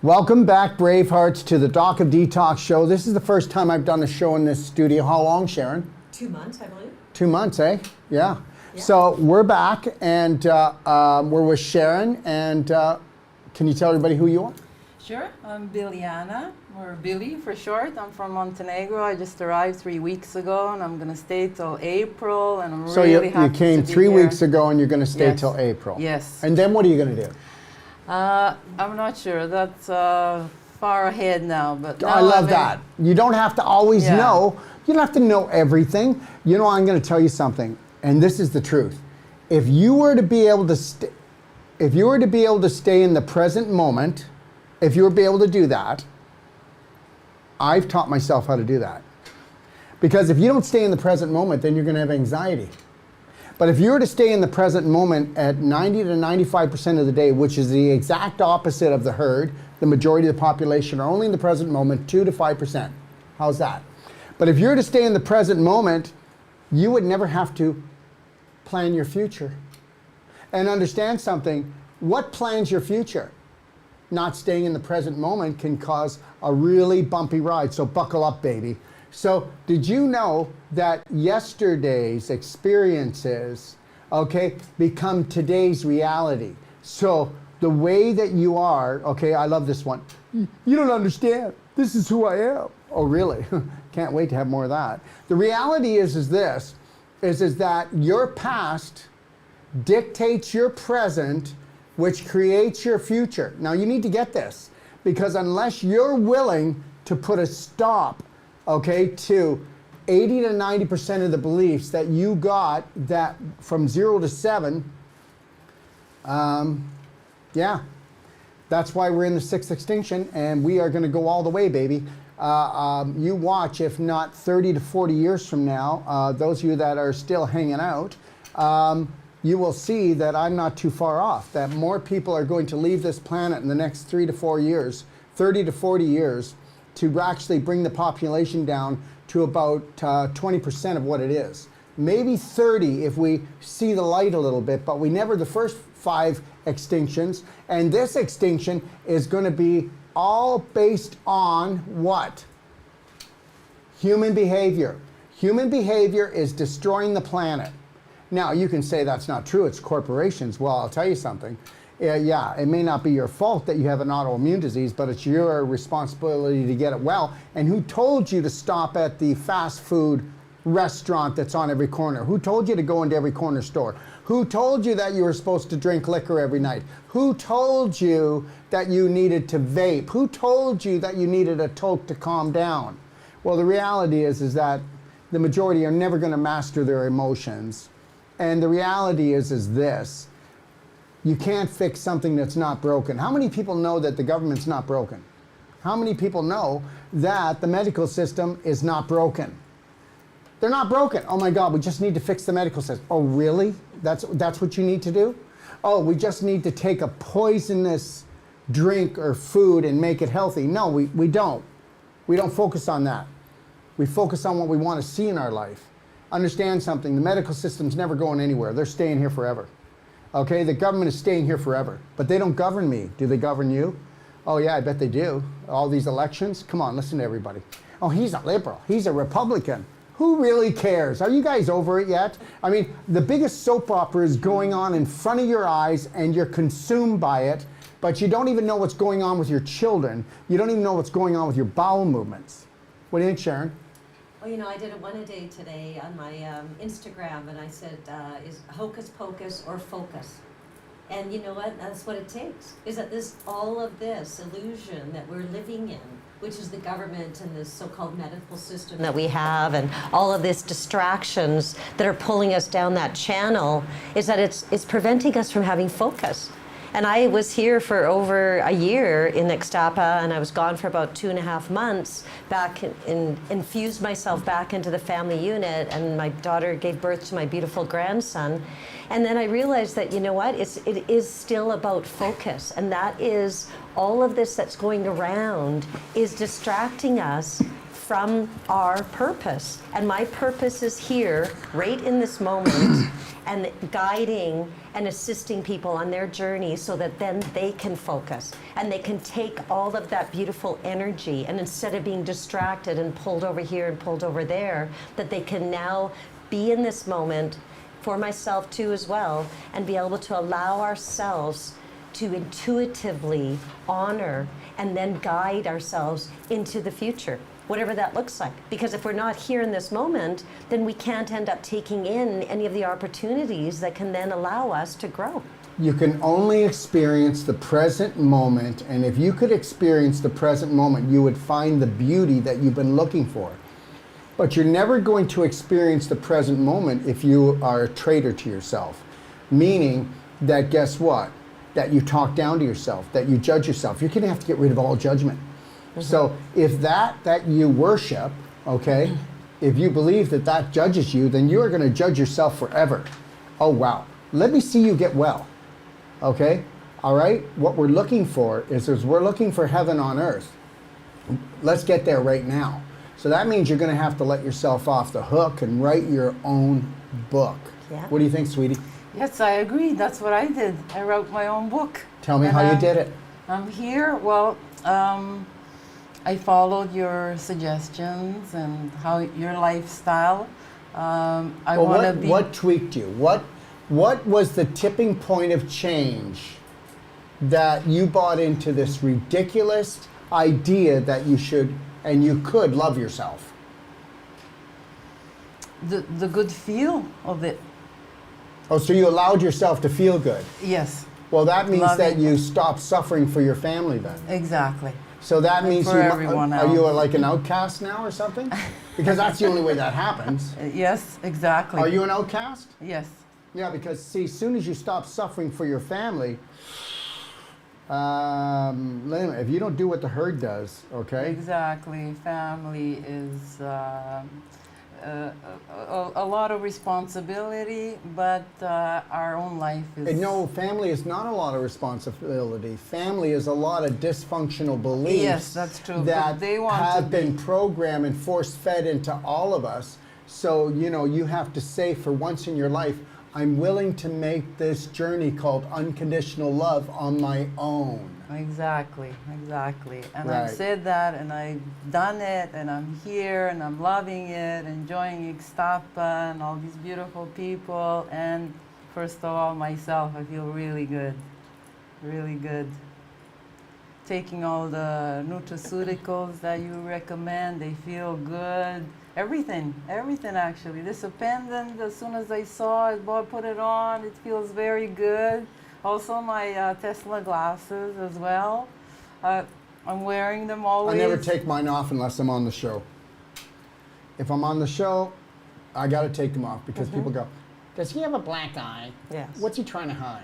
Welcome back, Bravehearts, to the Doc of Detox show. This is the first time I've done a show in this studio. How long, Sharon? 2 months, I believe. 2 months, eh? Yeah. So we're back, and we're with Sharon. And can you tell everybody who you are? Sure. I'm Biliana, or Billy for short. I'm from Montenegro. I just arrived 3 weeks ago, and I'm going to stay till April. And I'm So really you happy came to be 3 here. weeks ago, and you're going to stay Yes. till April. Yes. And then what are you going to do? I'm not sure. That's far ahead now. But I now love that. You don't have to always know. You don't have to know everything. You know, I'm going to tell you something, and this is the truth. If you were to be able to stay in the present moment, if you were to be able to do that, I've taught myself how to do that. Because if you don't stay in the present moment, then you're going to have anxiety. But if you were to stay in the present moment at 90 to 95% of the day, which is the exact opposite of the herd, the majority of the population are only in the present moment 2 to 5%. How's that? But if you were to stay in the present moment, you would never have to plan your future. And understand something, what plans your future? Not staying in the present moment can cause a really bumpy ride, so buckle up, baby. So did you know that yesterday's experiences, okay, become today's reality? So the way that you are, okay, I love this one. You don't understand. This is who I am. Oh, really? Can't wait to have more of that. The reality is that your past dictates your present, which creates your future. Now you need to get this, because unless you're willing to put a stop, okay, to 80 to 90% of the beliefs that you got that from 0 to 7, yeah, that's why we're in the sixth extinction, and we are going to go all the way, baby. You watch, if not 30 to 40 years from now, those of you that are still hanging out, you will see that I'm not too far off, that more people are going to leave this planet in the next 3 to 4 years, 30 to 40 years, to actually bring the population down to about 20% of what it is. Maybe 30 if we see the light a little bit, but we never the first 5 extinctions. And this extinction is going to be all based on what? Human behavior. Human behavior is destroying the planet. Now, you can say that's not true, it's corporations. Well, I'll tell you something. Yeah, it may not be your fault that you have an autoimmune disease, but it's your responsibility to get it well. And who told you to stop at the fast food restaurant that's on every corner? Who told you to go into every corner store? Who told you that you were supposed to drink liquor every night? Who told you that you needed to vape? Who told you that you needed a toke to calm down? Well, the reality is that the majority are never going to master their emotions. And the reality is this. You can't fix something that's not broken. How many people know that the government's not broken? How many people know that the medical system is not broken? They're not broken. Oh my God, we just need to fix the medical system. Oh, really? That's what you need to do? Oh, we just need to take a poisonous drink or food and make it healthy. No, we don't. We don't focus on that. We focus on what we want to see in our life. Understand something, the medical system's never going anywhere. They're staying here forever. Okay, the government is staying here forever, but they don't govern me. Do they govern you? Oh yeah, I bet they do. All these elections, come on, listen to everybody. Oh, he's a liberal, he's a Republican. Who really cares? Are you guys over it yet? I mean, the biggest soap opera is going on in front of your eyes and you're consumed by it, but you don't even know what's going on with your children. You don't even know what's going on with your bowel movements. What do you think, Sharon? Well, you know, I did a one-a-day today on my Instagram, and I said, is hocus pocus or focus? And you know what? That's what it takes. Is that all of this illusion that we're living in, which is the government and this so-called medical system that we have, and all of these distractions that are pulling us down that channel, is that it's preventing us from having focus. And I was here for over a year in Ixtapa, and I was gone for about 2.5 months, back infused myself back into the family unit, and my daughter gave birth to my beautiful grandson. And then I realized that, you know what, it is still about focus, and that is all of this that's going around is distracting us from our purpose. And my purpose is here, right in this moment, and guiding and assisting people on their journey so that then they can focus and they can take all of that beautiful energy, and instead of being distracted and pulled over here and pulled over there, that they can now be in this moment, for myself too as well, and be able to allow ourselves to intuitively honor and then guide ourselves into the future, whatever that looks like. Because if we're not here in this moment, then we can't end up taking in any of the opportunities that can then allow us to grow. You can only experience the present moment, and if you could experience the present moment, you would find the beauty that you've been looking for. But you're never going to experience the present moment if you are a traitor to yourself. Meaning that, guess what? That you talk down to yourself, that you judge yourself. You're going to have to get rid of all judgment. So if that you worship, okay, if you believe that judges you, then you are going to judge yourself forever. Oh, wow. Let me see you get well. Okay? All right? What we're looking for is we're looking for heaven on earth. Let's get there right now. So that means you're going to have to let yourself off the hook and write your own book. Yeah. What do you think, sweetie? Yes, I agree. That's what I did. I wrote my own book. Tell me how you did it. I'm here. Well, I followed your suggestions and how your lifestyle. I want to be. What tweaked you? What was the tipping point of change that you bought into this ridiculous idea that you should and you could love yourself? The good feel of it. Oh, so you allowed yourself to feel good. Yes. Well, that means that Loving. you stopped suffering for your family then. Exactly. So that means for everyone are you else. like an outcast now or something? Because that's the only way that happens. Yes, exactly. Are you an outcast? Yes. Yeah, because see, as soon as you stop suffering for your family, if you don't do what the herd does, okay? Exactly. Family is a lot of responsibility, but our own life is... And no, family is not a lot of responsibility. Family is a lot of dysfunctional beliefs. Yes, that's true. That But they want have to been be... programmed and force-fed into all of us. So, you have to say for once in your life, I'm willing to make this journey called unconditional love on my own. Exactly, exactly. And Right. I've said that, and I've done it, and I'm here, and I'm loving it, enjoying Ixtapa and all these beautiful people, and first of all, myself, I feel really good, really good. Taking all the nutraceuticals that you recommend, they feel good. Everything actually. This pendant, as soon as I saw it, put it on, it feels very good. Also my Tesla glasses as well. I'm wearing them always. I never take mine off unless I'm on the show. If I'm on the show, I got to take them off because people go, does he have a black eye? Yes. What's he trying to hide?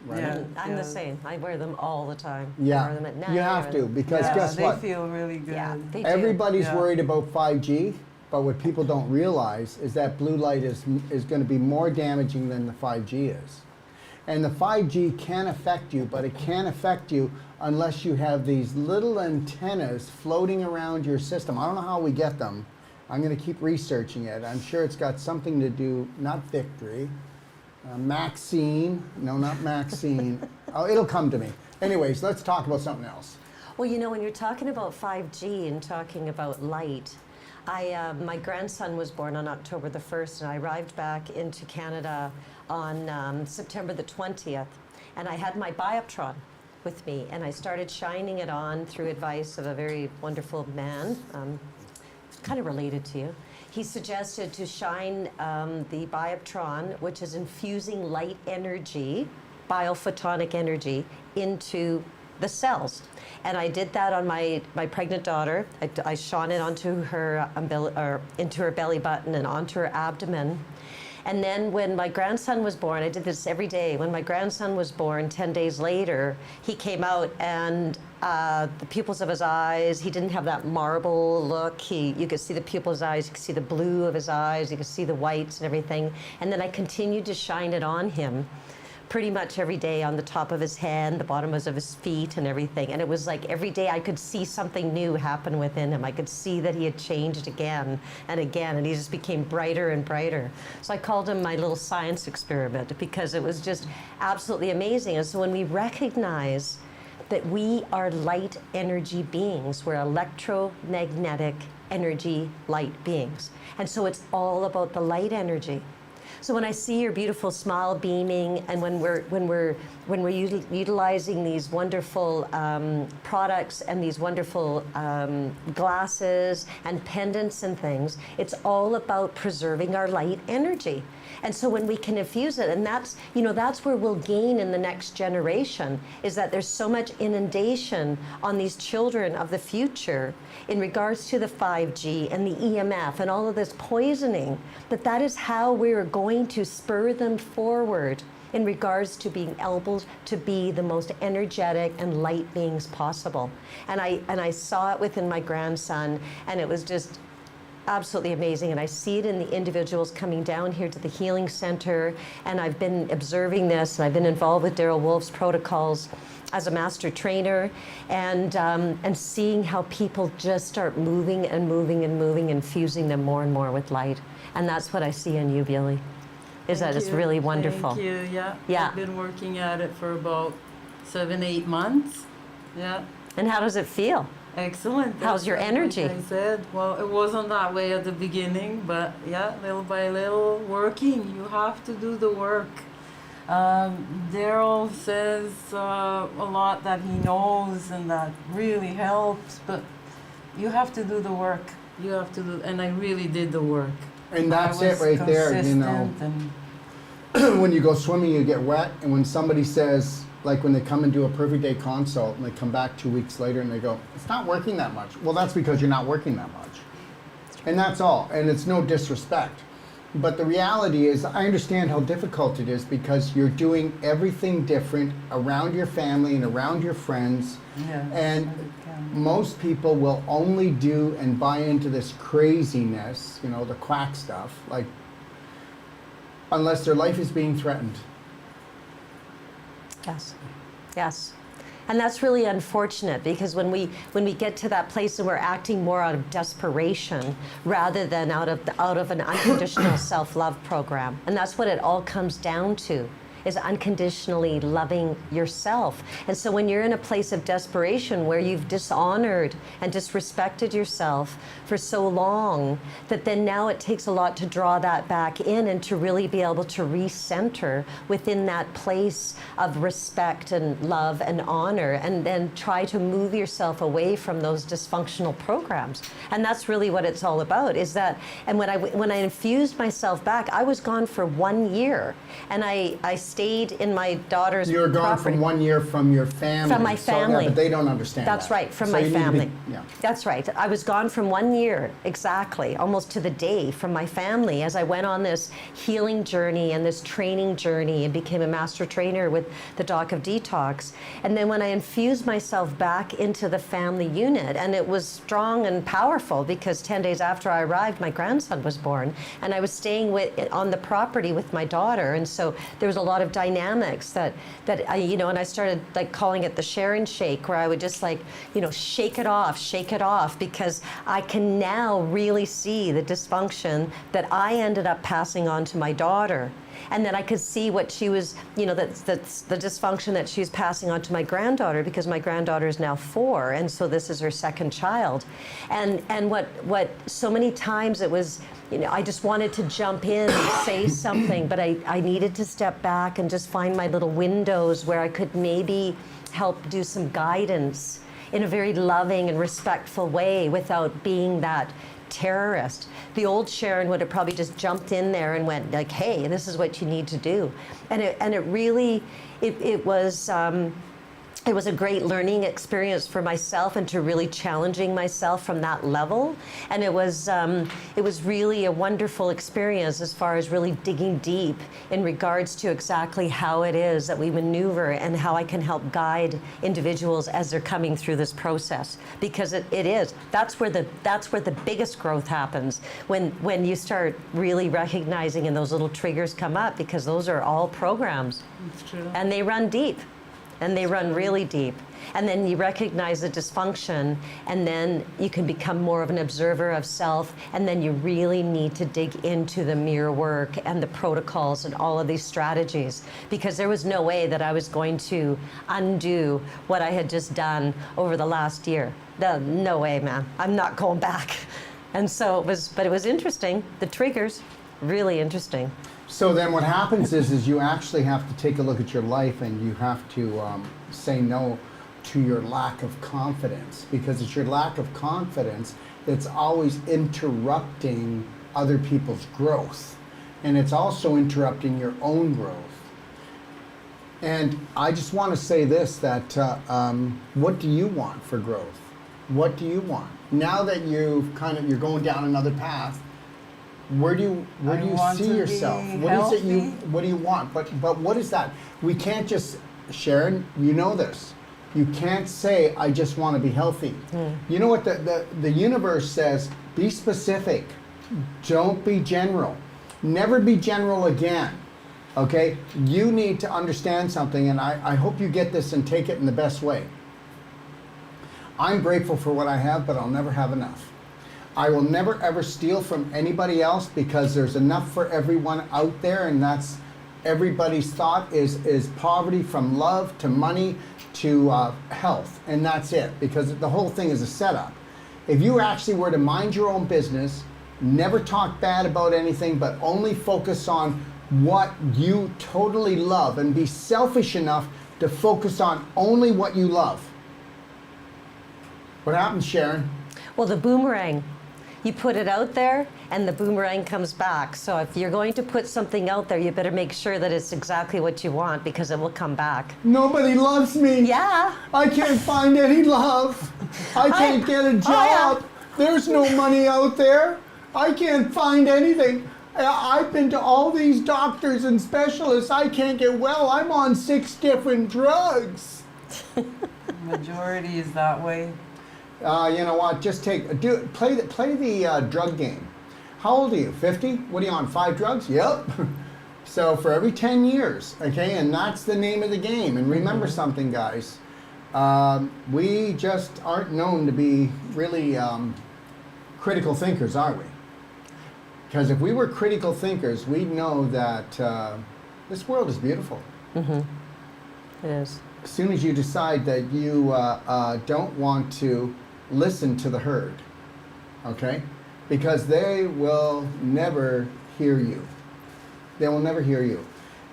Right? Yeah. I'm the same. I wear them all the time. Yeah. I wear them at night. You I have wear to them- because Yeah, guess they what? feel really good. Yeah, they do. Everybody's Yeah. worried about 5G, but what people don't realize is that blue light is going to be more damaging than the 5G is. And the 5G can affect you, but it can't affect you unless you have these little antennas floating around your system. I don't know how we get them. I'm going to keep researching it. I'm sure it's got something to do, not Victory, Maxine. No, not Maxine. Oh, it'll come to me. Anyways, let's talk about something else. Well, when you're talking about 5G and talking about light, my grandson was born on October the 1st, and I arrived back into Canada on September the 20th. And I had my Bioptron with me, and I started shining it on through advice of a very wonderful man, kind of related to you. He suggested to shine the Bioptron, which is infusing light energy, biophotonic energy, into the cells. And I did that on my pregnant daughter. I shone it onto her into her belly button and onto her abdomen. And then when my grandson was born, I did this every day. When my grandson was born, 10 days later, he came out and the pupils of his eyes, he didn't have that marble look. You could see the pupils of his eyes, you could see the blue of his eyes, you could see the whites and everything. And then I continued to shine it on him pretty much every day on the top of his head, the bottoms of his feet and everything. And it was like every day I could see something new happen within him. I could see that he had changed again and again, and he just became brighter and brighter. So I called him my little science experiment because it was just absolutely amazing. And so when we recognize that we are light energy beings, we're electromagnetic energy light beings. And so it's all about the light energy. So when I see your beautiful smile beaming, and when we're utilizing these wonderful products and these wonderful glasses and pendants and things, it's all about preserving our light energy. And so when we can infuse it, and that's, you know, that's where we'll gain in the next generation, is that there's so much inundation on these children of the future in regards to the 5G and the EMF and all of this poisoning, that is how we're going to spur them forward in regards to being able to be the most energetic and light beings possible. And I saw it within my grandson, and it was just absolutely amazing. And I see it in the individuals coming down here to the healing center, and I've been observing this, and I've been involved with Daryl Wolfe's protocols as a master trainer, and seeing how people just start moving and moving and moving, infusing them more and more with light. And that's what I see in you, Billy, is that it's really wonderful. Thank you, yeah. Yeah. I've been working at it for about 7-8 months, yeah. And how does it feel? Excellent. How's your energy? Like I said, well, it wasn't that way at the beginning, but yeah, little by little, working. You have to do the work. Daryl says a lot that he knows and that really helps, but you have to do the work. You have to do, and I really did the work. And that's it right there, you know. When you go swimming, you get wet, and when somebody says, like when they come and do a perfect day consult and they come back 2 weeks later and they go, it's not working that much. Well, that's because you're not working that much. And that's all. And it's no disrespect. But the reality is, I understand how difficult it is because you're doing everything different around your family and around your friends. Yes, and most people will only do and buy into this craziness, you know, the quack stuff, like, unless their life is being threatened. Yes, yes. And that's really unfortunate, because when we get to that place and we're acting more out of desperation rather than out of an unconditional self-love program, and that's what it all comes down to, is unconditionally loving yourself. And so when you're in a place of desperation where you've dishonored and disrespected yourself for so long, that then now it takes a lot to draw that back in and to really be able to recenter within that place of respect and love and honor, and then try to move yourself away from those dysfunctional programs. And that's really what it's all about, is that, and when I infused myself back, I was gone for 1 year, and I stayed in my daughter's You were gone property. from 1 year from your family. From my family. So, yeah, but they don't understand That's that. right, from So my you need to be- family. yeah. That's right. I was gone from 1 year, exactly, almost to the day, from my family, as I went on this healing journey and this training journey and became a master trainer with the Doc of Detox. And then when I infused myself back into the family unit, and it was strong and powerful, because 10 days after I arrived, my grandson was born, and I was staying on the property with my daughter, and so there was a lot of dynamics that I, you know, and I started like calling it the share and shake, where I would just like, you know, shake it off, because I can now really see the dysfunction that I ended up passing on to my daughter. And then I could see what she was, you know, that's the dysfunction that she's passing on to my granddaughter, because my granddaughter is now 4, and so this is her second child. And what so many times it was, you know, I just wanted to jump in and say something, but I needed to step back and just find my little windows where I could maybe help do some guidance in a very loving and respectful way without being that terrorist. The old Sharon would have probably just jumped in there and went like, hey, this is what you need to do. And it really, it was, it was a great learning experience for myself and to really challenging myself from that level. And it was really a wonderful experience as far as really digging deep in regards to exactly how it is that we maneuver and how I can help guide individuals as they're coming through this process. Because that's where the biggest growth happens, when you start really recognizing and those little triggers come up, because those are all programs. It's true. And they run deep. And they run really deep. And then you recognize the dysfunction, and then you can become more of an observer of self, and then you really need to dig into the mirror work and the protocols and all of these strategies, because there was no way that I was going to undo what I had just done over the last year. No way, man. I'm not going back. And so it was interesting. The triggers, really interesting. So then what happens is you actually have to take a look at your life, and you have to say no to your lack of confidence, because it's your lack of confidence that's always interrupting other people's growth. And it's also interrupting your own growth. And I just want to say this, that what do you want for growth? What do you want? Now that you're going down another path, where do you see yourself? What do you want? But what is that? We can't just, Sharon, you know this. You can't say, I just want to be healthy. You know what the universe says? Be specific. Don't be general. Never be general again. Okay? You need to understand something, and I hope you get this and take it in the best way. I'm grateful for what I have, but I'll never have enough. I will never ever steal from anybody else, because there's enough for everyone out there, and that's everybody's thought is poverty, from love to money to health, and that's it, because the whole thing is a setup. If you actually were to mind your own business, never talk bad about anything, but only focus on what you totally love, and be selfish enough to focus on only what you love. What happens, Sharon? Well, the boomerang. You put it out there, and the boomerang comes back. So if you're going to put something out there, you better make sure that it's exactly what you want, because it will come back. Nobody loves me. Yeah. I can't find any love. I can't get a job. Oh, yeah. There's no money out there. I can't find anything. I've been to all these doctors and specialists. I can't get well. I'm on 6 different drugs. Majority is that way. You know what? Just play the drug game. How old are you? 50? What are you on? 5 drugs? Yep. So for every 10 years, okay, and that's the name of the game. And remember something, guys. We just aren't known to be really critical thinkers, are we? Because if we were critical thinkers, we'd know that this world is beautiful. Mm-hmm. It is. As soon as you decide that you don't want to listen to the herd, okay? Because they will never hear you. They will never hear you.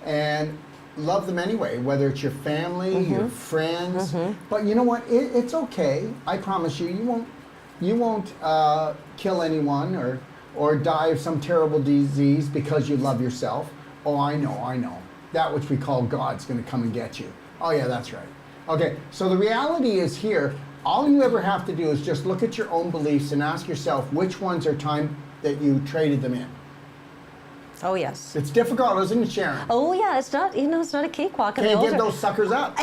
And love them anyway, whether it's your family, your friends. But you know what? It's okay. I promise you, you won't kill anyone or die of some terrible disease because you love yourself. Oh, I know. That which we call God's going to come and get you. Oh yeah, that's right. Okay, so the reality is here, all you ever have to do is just look at your own beliefs and ask yourself which ones are time that you traded them in. Oh yes. It's difficult, isn't it, Sharon? Oh yeah, it's not a cakewalk. Can't give those suckers up.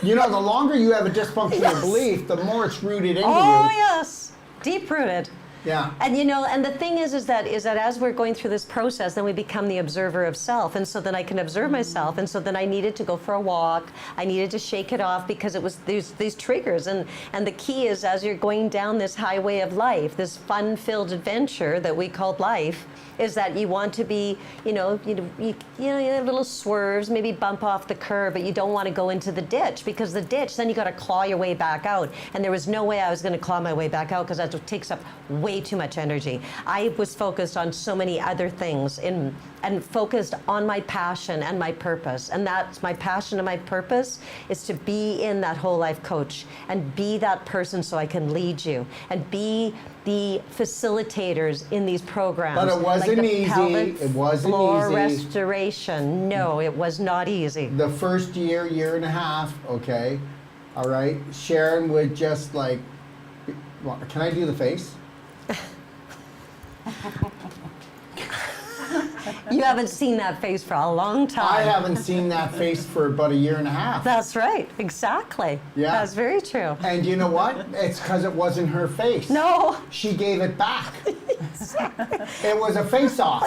You know, the longer you have a dysfunctional belief, the more it's rooted into you. Oh yes, deep rooted. Yeah. And and the thing is that as we're going through this process, then we become the observer of self. And so then I can observe myself. And so then I needed to go for a walk. I needed to shake it off, because it was these triggers. And the key is, as you're going down this highway of life, this fun-filled adventure that we called life, is that you want to be, you have little swerves, maybe bump off the curb, but you don't want to go into the ditch, because the ditch, then you got to claw your way back out. And there was no way I was going to claw my way back out, because that takes up way too much energy. I was focused on so many other things and focused on my passion and my purpose. And that's my passion and my purpose, is to be in that whole life coach and be that person so I can lead you and be the facilitators in these programs. But it wasn't like easy. It wasn't floor easy. restoration. No, it was not easy. The first year and a half, okay, All right, Sharon would just like, well, can I do the face? You haven't seen that face for a long time. I haven't seen that face for about a year and a half. That's right, exactly. Yeah. That's very true. And you know what? It's because it wasn't her face. No. She gave it back. It was a face-off.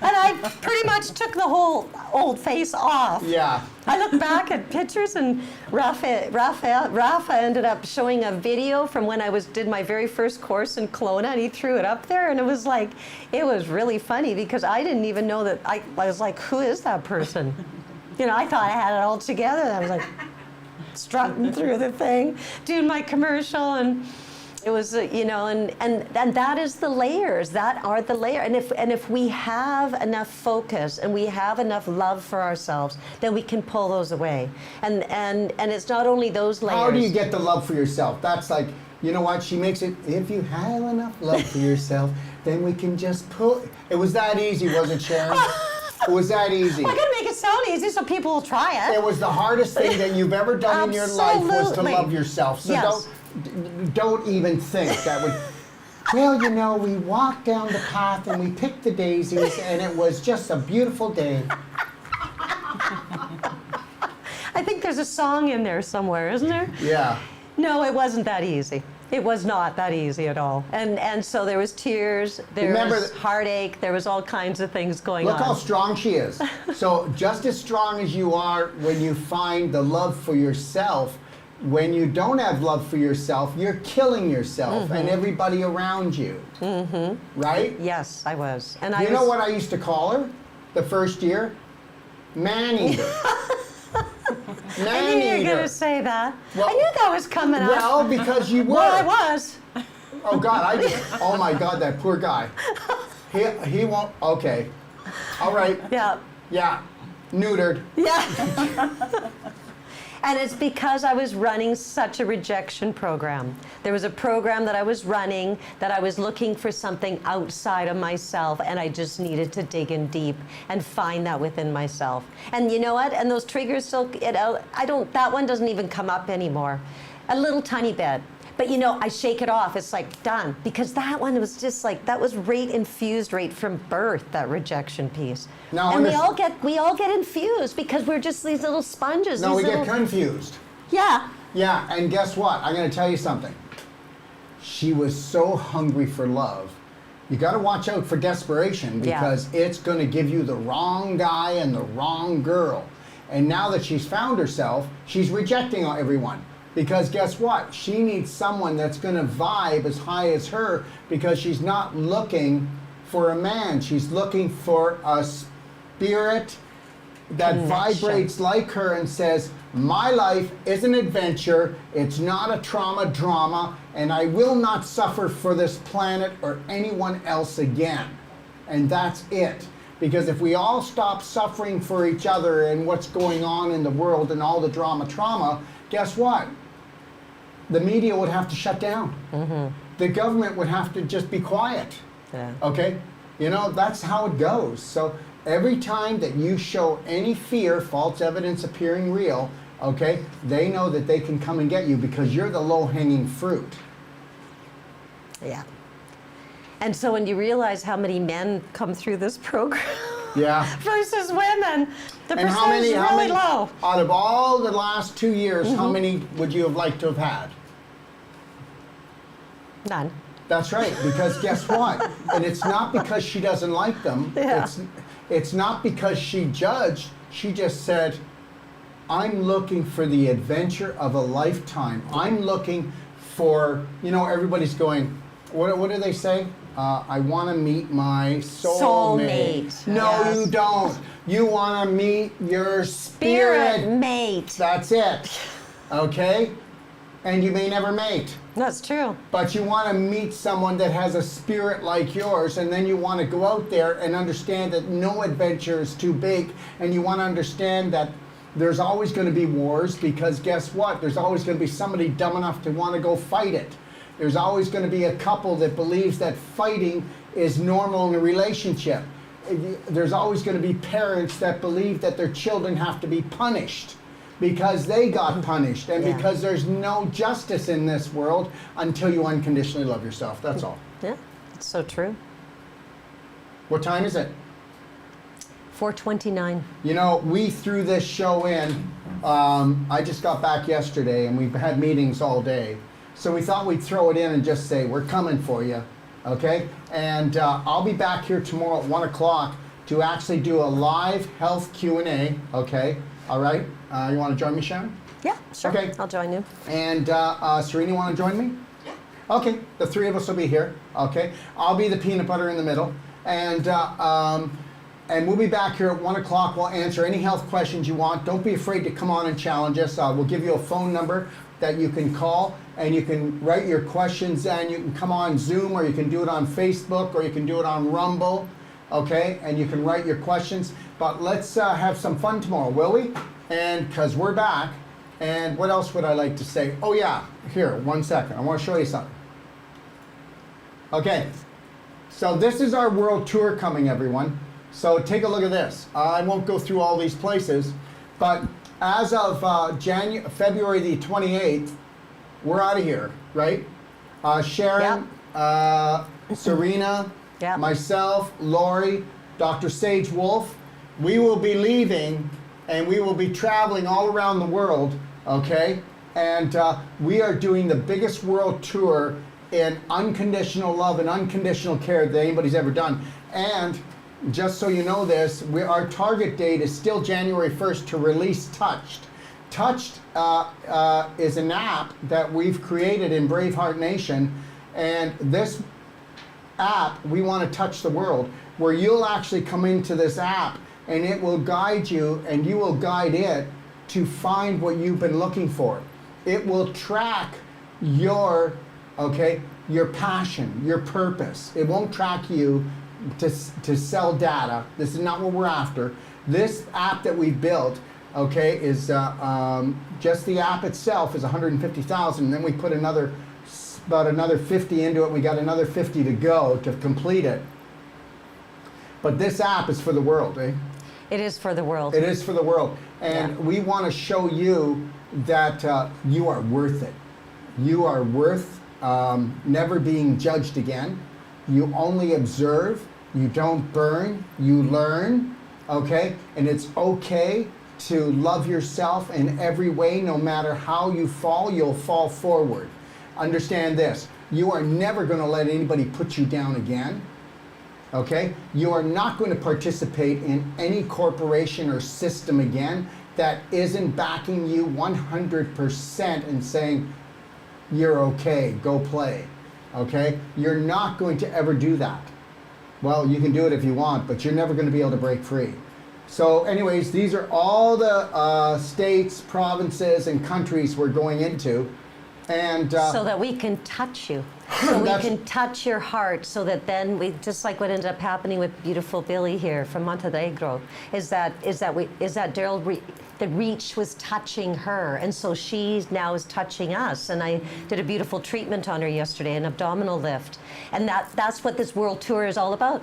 And I pretty much took the whole old face off. Yeah. I look back at pictures, and Rafa ended up showing a video from when I did my very first course in Kelowna, and he threw it up there, and it was really funny because I didn't even know that. I was like, who is that person? You know, I thought I had it all together. I was like strutting through the thing, doing my commercial, and it was, you know, and that is the layers. That are the layers. And if we have enough focus and we have enough love for ourselves, then we can pull those away. And it's not only those layers. How do you get the love for yourself? That's like, you know what? She makes it, if you have enough love for yourself, then we can just pull. It was that easy, wasn't it, Sharon? It was that easy. I gotta make it sound easy so people will try it. It was the hardest thing that you've ever done in your life was to Absolutely. love yourself. So Yes. don't even think that would. Well, you know, we walked down the path and we picked the daisies, and it was just a beautiful day. I think there's a song in there somewhere, isn't there? Yeah. No, it wasn't that easy. It was not that easy at all. And so there was tears, there Remember was heartache, there was all kinds of things going Look on. how strong she is. So just as strong as you are when you find the love for yourself, when you don't have love for yourself, you're killing yourself and everybody around you. Right? Yes, I was. And You know what I used to call her the first year? Man-eater. I knew you were Man-eater. going to say that. Well- I knew that was coming up. Well, because you were. Well, I was. Oh God, oh my God, that poor guy. He won't, okay. All right, Yeah. yeah, neutered. Yeah. And it's because I was running such a rejection program. There was a program that I was running that I was looking for something outside of myself, and I just needed to dig in deep and find that within myself. And you know what? And those triggers still, that one doesn't even come up anymore. A little tiny bit. But you know, I shake it off. It's like done, because that one was just like, that was infused right from birth, that rejection piece. Now, and we all get infused because we're just these little sponges. No, we these get little, confused. yeah. Yeah, and guess what? I'm going to tell you something. She was so hungry for love. You got to watch out for desperation because it's going to give you the wrong guy and the wrong girl. And now that she's found herself, she's rejecting everyone. Because guess what? She needs someone that's going to vibe as high as her because she's not looking for a man. She's looking for a spirit that Connection. vibrates like her and says, my life is an adventure, it's not a trauma drama, and I will not suffer for this planet or anyone else again. And that's it. Because if we all stop suffering for each other and what's going on in the world and all the trauma, guess what? The media would have to shut down. The government would have to just be quiet. Yeah. Okay? You know, that's how it goes. So every time that you show any fear, false evidence appearing real, okay, they know that they can come and get you because you're the low-hanging fruit. Yeah. And so when you realize how many men come through this program Yeah. versus women, the And percentage is really low. out of all the last 2 years, how many would you have liked to have had? None. That's right, because guess what? And it's not because she doesn't like them. Yeah. It's not because she judged. She just said, I'm looking for the adventure of a lifetime. I'm looking for, you know, everybody's going, what do they say? I want to meet my soulmate. Soulmate, No, yes. you don't. You want to meet your spirit. mate. That's it. Okay? And you may never mate. That's true. But you want to meet someone that has a spirit like yours, and then you want to go out there and understand that no adventure is too big, and you want to understand that there's always going to be wars, because guess what? There's always going to be somebody dumb enough to want to go fight it. There's always going to be a couple that believes that fighting is normal in a relationship. There's always going to be parents that believe that their children have to be punished. because they got punished, and Yeah. because there's no justice in this world until you unconditionally love yourself. That's all. Yeah, it's so true. What time is it? 4:29. You know, we threw this show in. I just got back yesterday, and we've had meetings all day. So we thought we'd throw it in and just say, we're coming for you, okay? And I'll be back here tomorrow at 1 o'clock to actually do a live health Q&A, okay? All right? You want to join me, Sharon? Yeah, sure. Okay. I'll join you. And Serena, you want to join me? Yeah. Okay, the three of us will be here, okay? I'll be the peanut butter in the middle. And we'll be back here at 1 o'clock. We'll answer any health questions you want. Don't be afraid to come on and challenge us. We'll give you a phone number that you can call, and you can write your questions, and you can come on Zoom, or you can do it on Facebook, or you can do it on Rumble, okay? And you can write your questions. But let's have some fun tomorrow, will we? And because we're back. And what else would I like to say? Oh yeah, here, 1 second. I want to show you something. Okay, so this is our world tour coming, everyone. So take a look at this. I won't go through all these places, but as of February the 28th, we're out of here, right? Sharon, Serena, Yep. myself, Lori, Dr. Sage Wolfe, we will be leaving, and we will be traveling all around the world, okay? And we are doing the biggest world tour in unconditional love and unconditional care that anybody's ever done. And just so you know this, our target date is still January 1st to release Touched. Touched is an app that we've created in BraveHeart Nation, and this app, we want to touch the world, where you'll actually come into this app and it will guide you, and you will guide it to find what you've been looking for. It will track your passion, your purpose. It won't track you to sell data. This is not what we're after. This app that we built, okay, is just the app itself is 150,000. Then we put about another 50 into it. We got another 50 to go to complete it. But this app is for the world, eh? It is for the world. It is for the world. And Yeah. we want to show you that you are worth it. You are worth never being judged again. You only observe. You don't burn. You learn. Okay? And it's okay to love yourself in every way. No matter how you fall, you'll fall forward. Understand this. You are never going to let anybody put you down again. Okay? You are not going to participate in any corporation or system again that isn't backing you 100% and saying, you're okay, go play. Okay? You're not going to ever do that. Well, you can do it if you want, but you're never going to be able to break free. So anyways, these are all the states, provinces, and countries we're going into. And so that we can touch you, so we That's- can touch your heart, so that then we, just like what ended up happening with beautiful Billy here from Montenegro, is that Daryl, the reach was touching her, and so she now is touching us. And I did a beautiful treatment on her yesterday, an abdominal lift, and that's what this world tour is all about.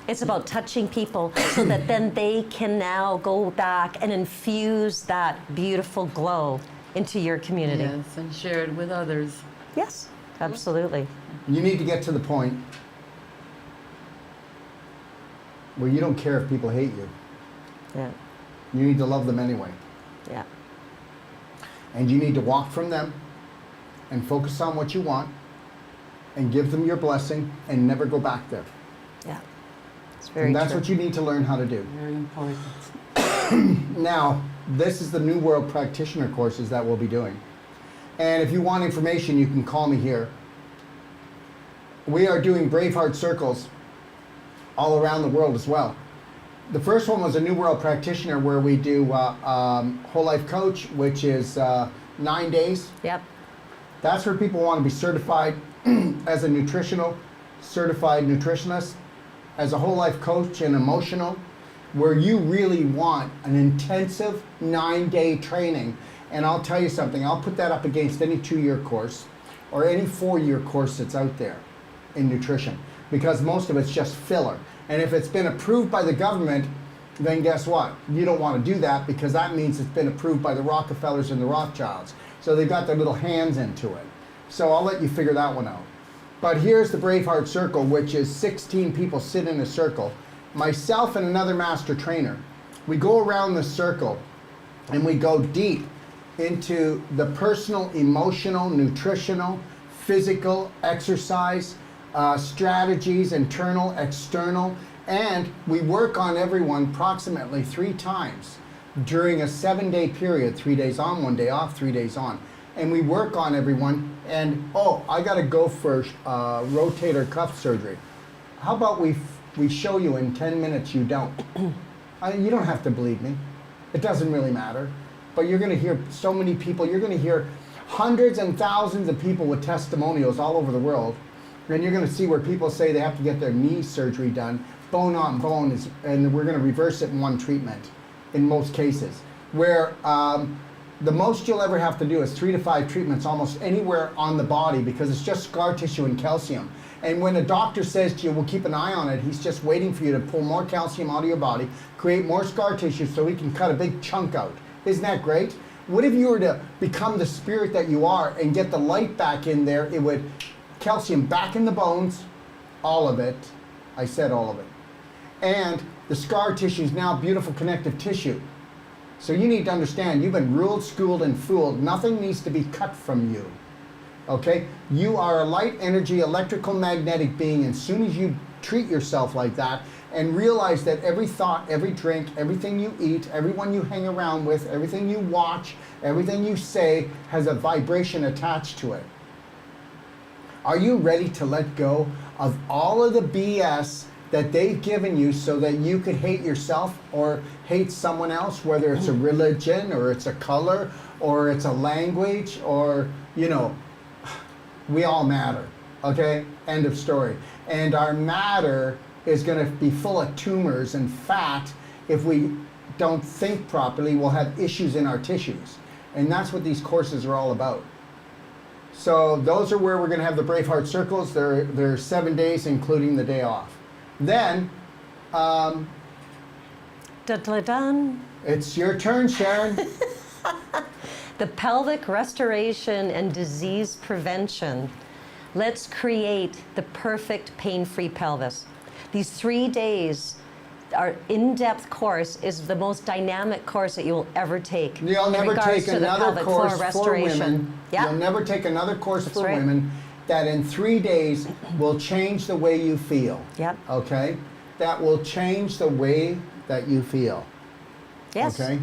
It's about touching people so that then they can now go back and infuse that beautiful glow into your community. Yes, and share it with others. Yes, absolutely. you need to get to the point where you don't care if people hate you. Yeah, You need to love them anyway. yeah, And you need to walk from them and focus on what you want and give them your blessing and never go back there. yeah. It's very And that's true. what you need to learn how to do. Very important. Now, this is the New World Practitioner courses that we'll be doing. And if you want information, you can call me here. We are doing BraveHeart circles all around the world as well. The first one was a New World Practitioner where we do Whole Life Coach, which is 9 days. Yep. That's where people want to be certified as a certified nutritionist, as a whole life coach and emotional, where you really want an intensive 9-day training. And I'll tell you something, I'll put that up against any 2-year course or any 4-year course that's out there in nutrition, because most of it's just filler. And if it's been approved by the government, then guess what? You don't want to do that because that means it's been approved by the Rockefellers and the Rothschilds. So they've got their little hands into it. So I'll let you figure that one out. But here's the BraveHeart Circle, which is 16 people sit in a circle. Myself and another master trainer. We go around the circle and we go deep into the personal, emotional, nutritional, physical, exercise, strategies, internal, external, and we work on everyone approximately 3 times during a 7-day period, 3 days on, 1 day off, 3 days on. And we work on everyone, and oh, I gotta go for rotator cuff surgery. How about we show you in 10 minutes you don't? You don't have to believe me. It doesn't really matter. But you're gonna hear so many people, you're gonna hear hundreds and thousands of people with testimonials all over the world. And you're gonna see where people say they have to get their knee surgery done, bone on bone, and we're gonna reverse it in 1 treatment in most cases. Where the most you'll ever have to do is 3 to 5 treatments almost anywhere on the body because it's just scar tissue and calcium. And when a doctor says to you, we'll keep an eye on it, he's just waiting for you to pull more calcium out of your body, create more scar tissue so he can cut a big chunk out. Isn't that great? What if you were to become the spirit that you are and get the light back in there? It would calcium back in the bones, all of it. I said all of it. And the scar tissue is now beautiful connective tissue. So you need to understand, you've been ruled, schooled, and fooled. Nothing needs to be cut from you. Okay? You are a light energy, electrical magnetic being, and as soon as you treat yourself like that and realize that every thought, every drink, everything you eat, everyone you hang around with, everything you watch, everything you say has a vibration attached to it. Are you ready to let go of all of the BS that they've given you so that you could hate yourself or hate someone else, whether it's a religion or it's a color or it's a language or, you know, we all matter, okay? End of story. And our matter is going to be full of tumors and fat. If we don't think properly, we'll have issues in our tissues. And that's what these courses are all about. So those are where we're going to have the BraveHeart Circles. They're 7 days, including the day off. Then, Dun-dun-dun. it's your turn, Sharon. The pelvic restoration and disease prevention. Let's create the perfect pain-free pelvis. These 3 days, our in-depth course is the most dynamic course that you will ever take. You'll in never regards take to the another pelvic floor course for restoration. women. Yeah. You'll never take another course for right. women that in 3 days will change the way you feel. Yep. Okay? That will change the way that you feel. Yes. Okay?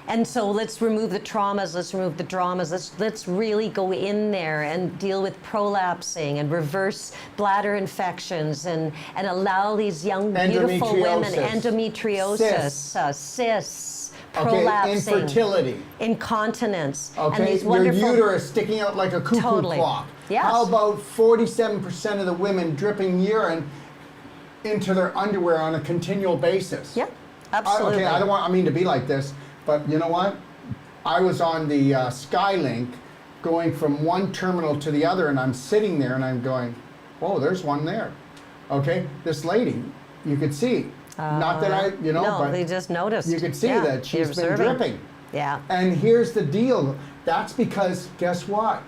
And so let's remove the traumas, let's remove the dramas, let's really go in there and deal with prolapsing and reverse bladder infections and allow these young, beautiful women, endometriosis, cysts, prolapsing, infertility, incontinence, okay, and these your wonderful uterus sticking out like a cuckoo Totally. clock. Yes. How about 47% of the women dripping urine into their underwear on a continual basis? Yep, absolutely. Okay, I mean to be like this, but you know what? I was on the Skylink going from one terminal to the other, and I'm sitting there and I'm going, whoa, there's one there. Okay, this lady, you could see. Not that I, you know, no, but they just noticed. you could see Yeah, that you're she's been observing. dripping. Yeah. And here's the deal. That's because, guess what?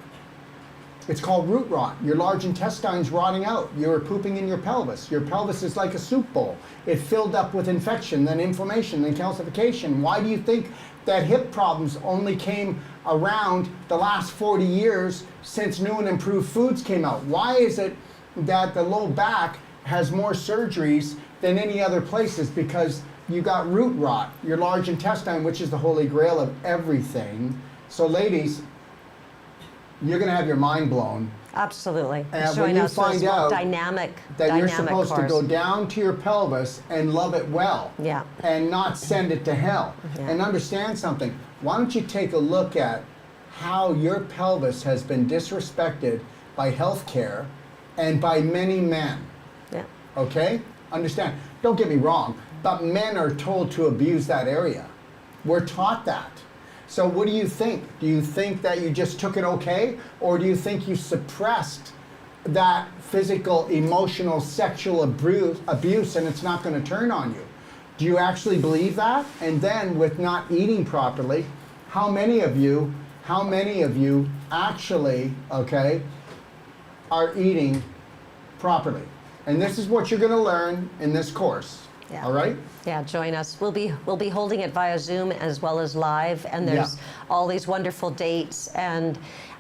It's called root rot. Your large intestine's rotting out. You're pooping in your pelvis. Your pelvis is like a soup bowl. It filled up with infection, then inflammation, then calcification. Why do you think that hip problems only came around the last 40 years since new and improved foods came out? Why is it that the low back has more surgeries than any other places? Because you got root rot, your large intestine, which is the holy grail of everything. So ladies, you're going to have your mind blown. Absolutely. And Showing when you us those find out dynamic that you're supposed course. to go down to your pelvis and love it well, Yeah. and not send it to hell. Yeah. And understand something. Why don't you take a look at how your pelvis has been disrespected by healthcare and by many men? Yeah. Okay? Understand. Don't get me wrong, but men are told to abuse that area. We're taught that. So what do you think? Do you think that you just took it okay? Or do you think you suppressed that physical, emotional, sexual abuse and it's not going to turn on you? Do you actually believe that? And then with not eating properly, how many of you actually, okay, are eating properly? And this is what you're going to learn in this course. Yeah. All right? Yeah, join us. We'll be holding it via Zoom as well as live, and there's all these wonderful dates. And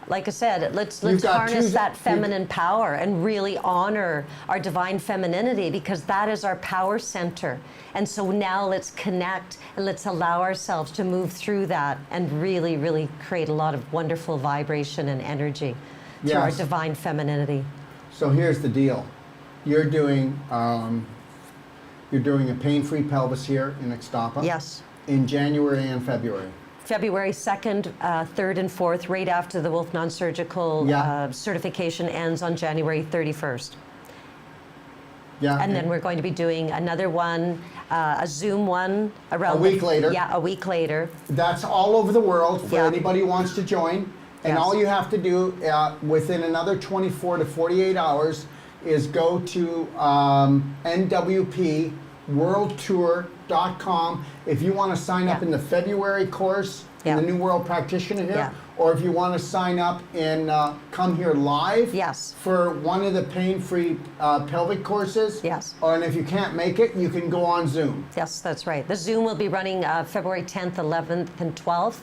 like I said, let's harness that feminine power and really honor our divine femininity, because that is our power center. And so now let's connect and let's allow ourselves to move through that and really, really create a lot of wonderful vibration and energy through our divine femininity. So here's the deal. You're doing a pain-free pelvis here in Ixtapa. Yes. In January and February. February 2nd, 3rd, and 4th, right after the Wolfe Non-Surgical certification ends on January 31st. Yeah. And then we're going to be doing another one, a Zoom one around a week later. Yeah, a week later. That's all over the world for anybody who wants to join. And all you have to do within another 24 to 48 hours is go to nwpworldtour.com if you want to sign up in the February course in the New World Practitioner here, or if you want to sign up and come here live for one of the pain-free pelvic courses. Yes. And if you can't make it, you can go on Zoom. Yes, that's right. The Zoom will be running February 10th, 11th, and 12th.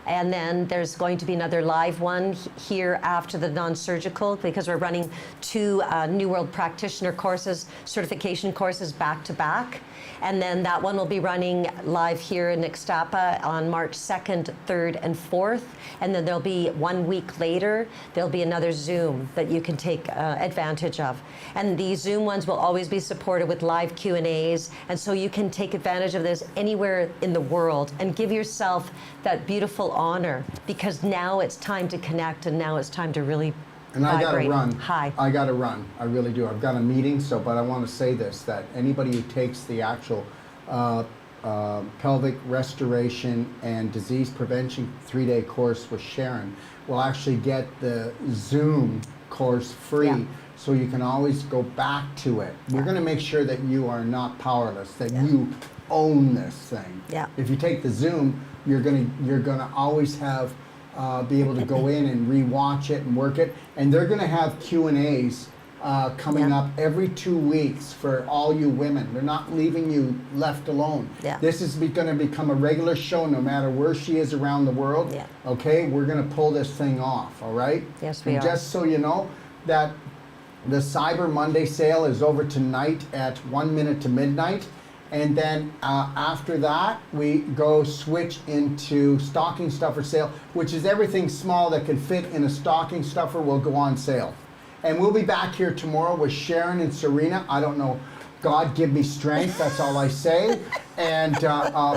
And then there's going to be another live one here after the non-surgical, because we're running 2 New World Practitioner courses, certification courses back to back. And then that one will be running live here in Ixtapa on March 2nd, 3rd, and 4th. And then there'll be 1 week later, there'll be another Zoom that you can take advantage of. And these Zoom ones will always be supported with live Q&As. And so you can take advantage of this anywhere in the world and give yourself that beautiful honor, because now it's time to connect and now it's time to really And I got to run. Hi. I got to run. I really do. I've got a meeting, but I want to say this, that anybody who takes the actual pelvic restoration and disease prevention 3-day course with Sharon will actually get the Zoom course free, so you can always go back to it. We're going to make sure that you are not powerless, that you own this thing. If you take the Zoom, you're gonna always have be able to go in and rewatch it and work it, and they're going to have Q&As coming up every 2 weeks for all you women. They're not leaving you left alone. This is going to become a regular show no matter where she is around the world. Okay, we're going to pull this thing off. All right. Yes, we are. Just so you know that the Cyber Monday sale is over tonight at 1 minute to midnight. And then after that, we go switch into stocking stuffer sale, which is everything small that can fit in a stocking stuffer will go on sale. And we'll be back here tomorrow with Sharon and Serena. I don't know. God give me strength. That's all I say. And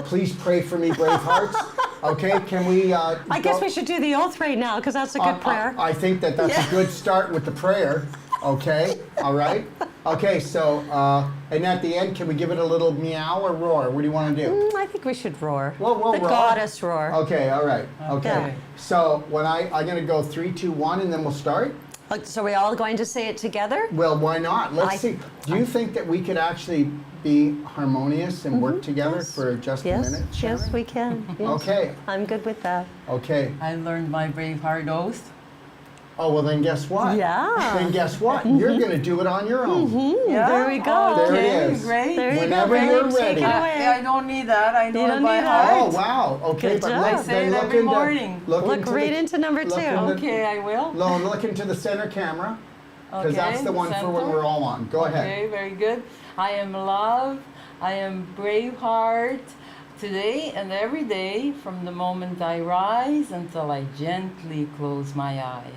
please pray for me, BraveHearts. Okay, can we? I guess we should do the oath right now, because that's a good prayer. I think that's a good start with the prayer. Okay, all right. Okay, so, and at the end, can we give it a little meow or roar? What do you want to do? I think we should roar. Well, we'll the roar. goddess roar. Okay, all right. Okay. So when I'm going to go 3, 2, 1, and then we'll start. So we're all going to say it together? Well, why not? Let's see. Do you think that we could actually be harmonious and work together for just a minute, Sharon? Yes, we can. Yes. Okay. I'm good with that. Okay. I learned my BraveHeart oath. Oh, well, then guess what? Yeah. Then guess what? You're going to do it on your own. Yeah. There we go. There it is. Great. There you Whenever go, you're babe. ready. Take it away. I don't need that. I know You it don't by need that. heart. Oh, wow. Okay, Good but job. I then say it look every into, morning. Look right into number 2. look in the- Okay, I will. Look into the center camera, because that's the one for when center. we're all on. Go ahead. Okay, very good. I am love. I am BraveHeart. Today and every day, from the moment I rise until I gently close my eyes.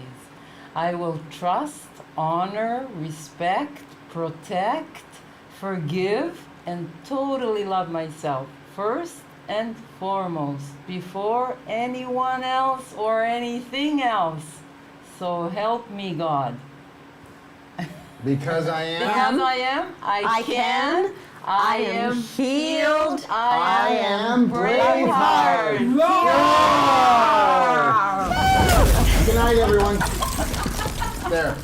I will trust, honor, respect, protect, forgive, and totally love myself first and foremost, before anyone else or anything else. So help me God. Because I am. Because I am, I can, I am healed, I am BraveHeart. Roar! Good night, everyone. There.